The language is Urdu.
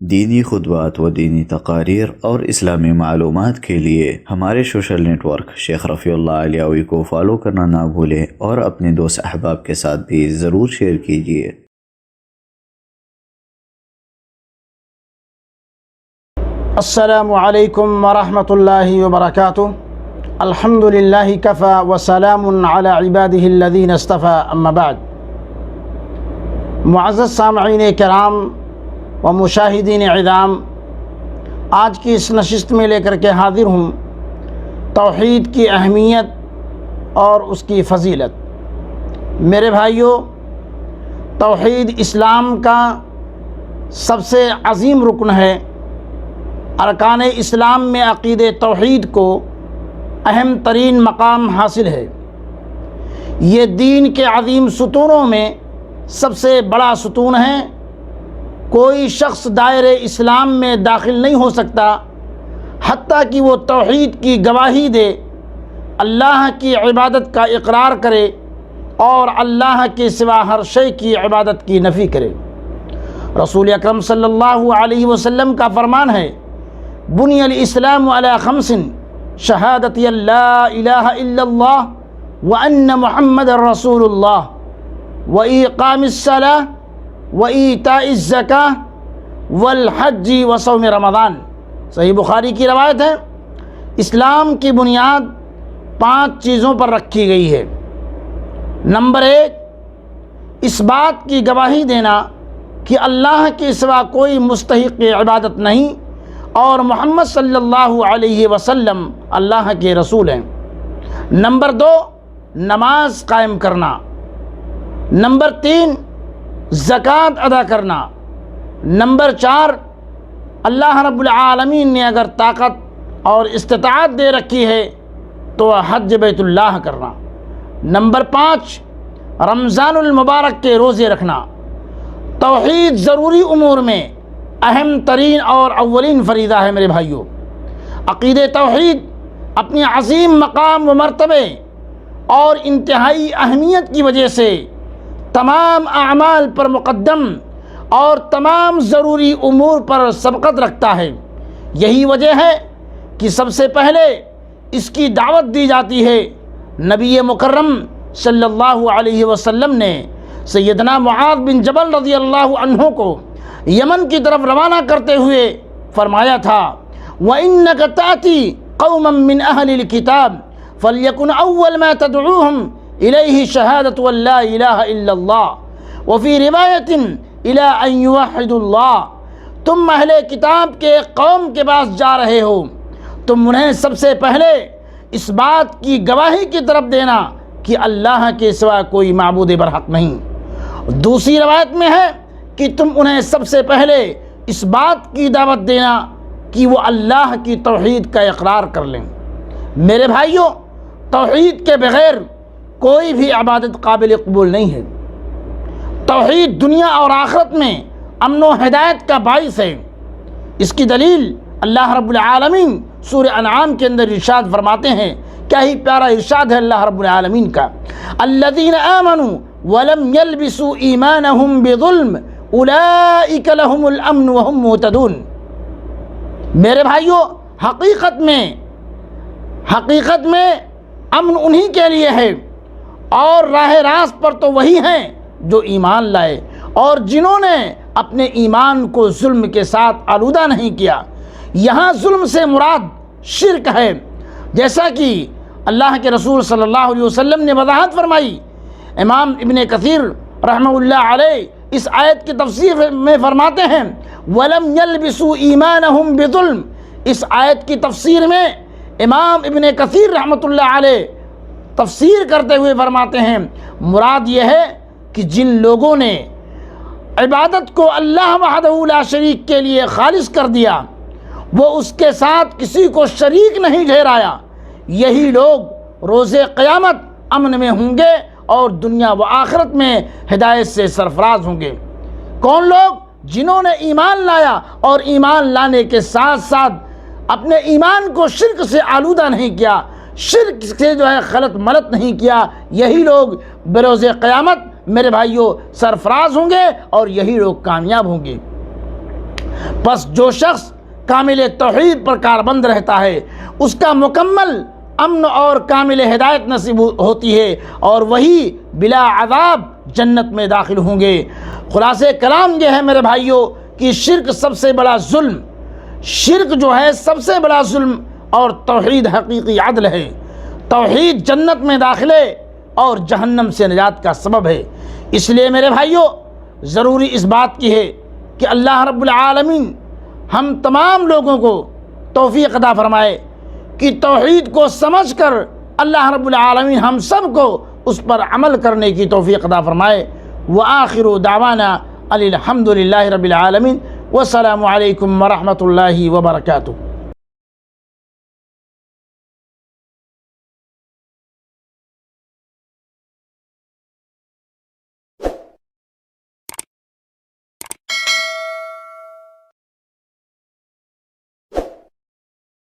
دینی خطبات و دینی تقاریر اور اسلامی معلومات کے لیے ہمارے سوشل نیٹ ورک شیخ رفیع اللہ علیوی کو فالو کرنا نہ بھولیں اور اپنے دوست احباب کے ساتھ بھی ضرور شیئر کیجیے۔ السلام علیکم ورحمۃ اللہ وبرکاتہ۔ الحمد للہ کفی وسلام علی عبادہ الذین اصطفی، اما بعد۔ معزز سامعین کرام و مشاہدین اعظام، آج کی اس نشست میں لے کر کے حاضر ہوں توحید کی اہمیت اور اس کی فضیلت۔ میرے بھائیوں، توحید اسلام کا سب سے عظیم رکن ہے۔ ارکان اسلام میں عقید توحید کو اہم ترین مقام حاصل ہے۔ یہ دین کے عظیم ستونوں میں سب سے بڑا ستون ہے۔ کوئی شخص دائرہ اسلام میں داخل نہیں ہو سکتا حتیٰ کہ وہ توحید کی گواہی دے، اللہ کی عبادت کا اقرار کرے اور اللہ کے سوا ہر شے کی عبادت کی نفی کرے۔ رسول اکرم صلی اللہ علیہ وسلم کا فرمان ہے، بنی الاسلام علی خمس، شہادت ان لا الہ الا اللہ وان محمد رسول اللہ وإقام الصلاة وإیتاء الزکاة والحج وصوم رمضان۔ صحیح بخاری کی روایت ہے۔ اسلام کی بنیاد 5 چیزوں پر رکھی گئی ہے۔ نمبر 1، اس بات کی گواہی دینا کہ اللہ کے سوا کوئی مستحق عبادت نہیں اور محمد صلی اللہ علیہ وسلم اللہ کے رسول ہیں۔ نمبر 2، نماز قائم کرنا۔ نمبر 3، زکوٰۃ ادا کرنا۔ نمبر 4، اللہ رب العالمین نے اگر طاقت اور استطاعت دے رکھی ہے تو حج بیت اللہ کرنا۔ نمبر 5، رمضان المبارک کے روزے رکھنا۔ توحید ضروری امور میں اہم ترین اور اولین فریضہ ہے۔ میرے بھائیوں، عقید توحید اپنی عظیم مقام و مرتبے اور انتہائی اہمیت کی وجہ سے تمام اعمال پر مقدم اور تمام ضروری امور پر سبقت رکھتا ہے۔ یہی وجہ ہے کہ سب سے پہلے اس کی دعوت دی جاتی ہے۔ نبی مکرم صلی اللہ علیہ وسلم نے سیدنا معاذ بن جبل رضی اللہ عنہ کو یمن کی طرف روانہ کرتے ہوئے فرمایا تھا، وَإِنَّكَ تَأْتِي قَوْمًا مِّنْ أَهْلِ الْكِتَابِ فَلْيَكُنْ أَوَّلَ مَا تَدْعُوهُمْ إِلَيْهِ شَهَادَةُ أَن لَّا إِلَٰهَ إِلَّا اللَّهُ وَفِي رِوَايَةٍ إِلَىٰ أَن يُوَحِّدُوا اللَّهَ۔ تم اہل کتاب کے قوم کے پاس جا رہے ہو، تم انہیں سب سے پہلے اس بات کی گواہی کی طرف دینا کہ اللہ کے سوا کوئی معبود برحق نہیں۔ دوسری روایت میں ہے کہ تم انہیں سب سے پہلے اس بات کی دعوت دینا کہ وہ اللہ کی توحید کا اقرار کر لیں۔ میرے بھائیوں، توحید کے بغیر کوئی بھی عبادت قابل قبول نہیں ہے۔ توحید دنیا اور آخرت میں امن و ہدایت کا باعث ہے۔ اس کی دلیل اللہ رب العالمین سورہ انعام کے اندر ارشاد فرماتے ہیں۔ کیا ہی پیارا ارشاد ہے اللہ رب العالمین کا، الذین آمنوا ولم یلبسوا ایمانہم بظلم اولئک لہم الامن وہم مہتدون۔ میرے بھائیوں، حقیقت میں امن انہی کے لیے ہے اور راہ راست پر تو وہی ہیں جو ایمان لائے اور جنہوں نے اپنے ایمان کو ظلم کے ساتھ آلودہ نہیں کیا۔ یہاں ظلم سے مراد شرک ہے، جیسا کہ اللہ کے رسول صلی اللہ علیہ وسلم نے وضاحت فرمائی۔ امام ابن کثیر رحمہ اللہ علیہ اس آیت کی تفسیر میں فرماتے ہیں، وَلَمْ يَلْبِسُوا إِيمَانَهُمْ بِظُلْمٍ۔ اس آیت کی تفسیر میں امام ابن کثیر رحمۃ اللہ علیہ تفسیر کرتے ہوئے فرماتے ہیں، مراد یہ ہے کہ جن لوگوں نے عبادت کو اللہ وحدہ لا شریک کے لیے خالص کر دیا، وہ اس کے ساتھ کسی کو شریک نہیں ٹھہرایا، یہی لوگ روز قیامت امن میں ہوں گے اور دنیا و آخرت میں ہدایت سے سرفراز ہوں گے۔ کون لوگ؟ جنہوں نے ایمان لایا اور ایمان لانے کے ساتھ ساتھ اپنے ایمان کو شرک سے آلودہ نہیں کیا، شرک سے غلط ملت نہیں کیا، یہی لوگ بروز قیامت میرے بھائیوں سرفراز ہوں گے اور یہی لوگ کامیاب ہوں گے۔ پس جو شخص کامل توحید پر کاربند رہتا ہے اس کا مکمل امن اور کامل ہدایت نصیب ہوتی ہے اور وہی بلا عذاب جنت میں داخل ہوں گے۔ خلاصہ کلام یہ ہے میرے بھائیوں کہ شرک سب سے بڑا ظلم، شرک جو ہے سب سے بڑا ظلم، اور توحید حقیقی عدل ہے۔ توحید جنت میں داخلے اور جہنم سے نجات کا سبب ہے۔ اس لیے میرے بھائیوں ضروری اس بات کی ہے کہ اللہ رب العالمین ہم تمام لوگوں کو توفیق عطا فرمائے کہ توحید کو سمجھ کر اللہ رب العالمین ہم سب کو اس پر عمل کرنے کی توفیق عطا فرمائے۔ وآخر دعوانا الحمد للہ رب العالمین، والسلام علیکم ورحمۃ اللہ وبرکاتہ۔